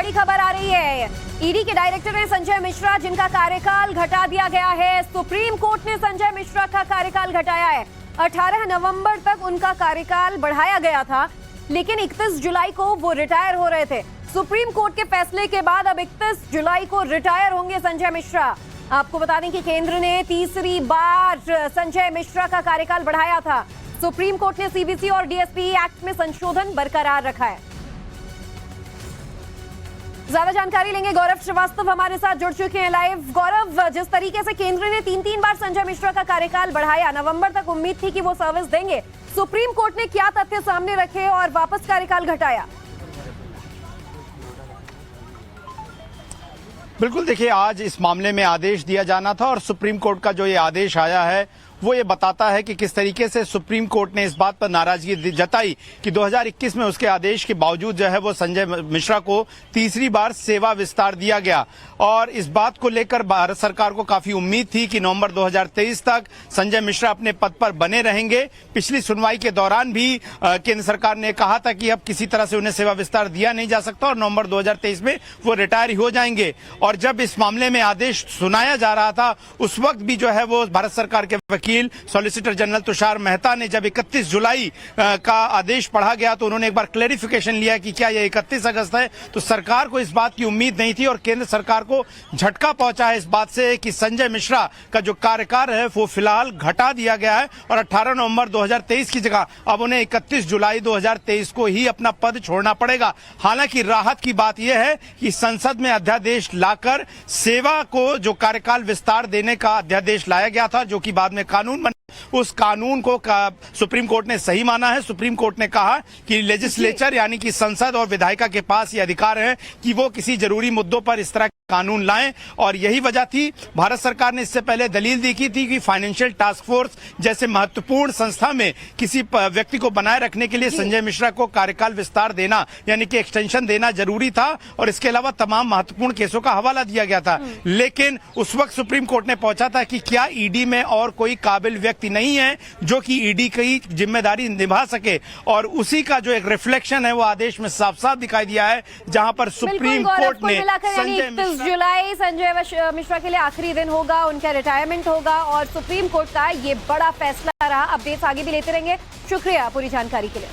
बड़ी खबर आ रही है। ईडी के डायरेक्टर हैं संजय मिश्रा, जिनका कार्यकाल घटा दिया गया है। सुप्रीम कोर्ट ने संजय मिश्रा का कार्यकाल घटाया है। 18 नवंबर तक उनका कार्यकाल बढ़ाया गया था, लेकिन 31 जुलाई को वो रिटायर हो रहे थे। सुप्रीम कोर्ट के फैसले के बाद अब 31 जुलाई को रिटायर होंगे संजय मिश्रा। आपको बता दें कि केंद्र ने तीसरी बार संजय मिश्रा का कार्यकाल बढ़ाया था। सुप्रीम कोर्ट ने सीवीसी और डीएसपी एक्ट में संशोधन बरकरार रखा है। ज्यादा जानकारी लेंगे, गौरव श्रीवास्तव हमारे साथ जुड़ चुके हैं लाइव। गौरव, जिस तरीके से केंद्र ने तीन बार संजय मिश्रा का कार्यकाल बढ़ाया, नवंबर तक उम्मीद थी कि वो सर्विस देंगे। सुप्रीम कोर्ट ने क्या तथ्य सामने रखे और वापस कार्यकाल घटाया? बिल्कुल, देखिए, आज इस मामले में आदेश दिया जाना था और सुप्रीम कोर्ट का जो ये आदेश आया है वो ये बताता है कि किस तरीके से सुप्रीम कोर्ट ने इस बात पर नाराजगी जताई कि 2021 में उसके आदेश के बावजूद जो है वो संजय मिश्रा को तीसरी बार सेवा विस्तार दिया गया। और इस बात को लेकर भारत सरकार को काफी उम्मीद थी कि नवंबर 2023 तक संजय मिश्रा अपने पद पर बने रहेंगे। पिछली सुनवाई के दौरान भी केंद्र सरकार ने कहा था कि अब किसी तरह से उन्हें सेवा विस्तार दिया नहीं जा सकता और नवंबर 2023 में वो रिटायर हो जाएंगे। और जब इस मामले में आदेश सुनाया जा रहा था, उस वक्त भी जो है वो भारत सरकार के वकील सॉलिसिटर जनरल तुषार मेहता ने जब 31 जुलाई का आदेश पढ़ा गया तो उन्होंने एक बार क्लेरिफिकेशन लिया कि क्या यह 31 अगस्त है। तो सरकार को इस बात की उम्मीद नहीं थी और केंद्र सरकार को झटका पहुंचा है इस बात से कि संजय मिश्रा का जो कार्यकाल है वो फिलहाल घटा दिया गया है और 18 नवंबर 2023 की जगह अब उन्हें 31 जुलाई 2023 को ही अपना पद छोड़ना पड़ेगा। हालांकि राहत की बात यह है कि संसद में अध्यादेश लाकर सेवा को जो कार्यकाल विस्तार देने का अध्यादेश लाया गया था, जो कि बाद में कानून बना, उस कानून को सुप्रीम कोर्ट ने सही माना है। सुप्रीम कोर्ट ने कहा कि लेजिस्लेचर यानी कि संसद और विधायिका के पास ये अधिकार है कि वो किसी जरूरी मुद्दों पर इस तरह कानून लाएं। और यही वजह थी, भारत सरकार ने इससे पहले दलील दी की थी कि फाइनेंशियल टास्क फोर्स जैसे महत्वपूर्ण संस्था में किसी व्यक्ति को बनाए रखने के लिए संजय मिश्रा को कार्यकाल विस्तार देना यानी कि एक्सटेंशन देना जरूरी था और इसके अलावा तमाम महत्वपूर्ण केसों का हवाला दिया गया था। लेकिन उस वक्त सुप्रीम कोर्ट ने पहुंचा था कि क्या ईडी में और कोई काबिल व्यक्ति नहीं है जो कि ईडी की जिम्मेदारी निभा सके, और उसी का जो एक रिफ्लेक्शन है वो आदेश में साफ साफ दिखाई दिया है, जहां पर सुप्रीम कोर्ट ने जुलाई संजय मिश्रा के लिए आखिरी दिन होगा, उनका रिटायरमेंट होगा और सुप्रीम कोर्ट का ये बड़ा फैसला रहा। अपडेट्स आगे भी लेते रहेंगे। शुक्रिया पूरी जानकारी के लिए।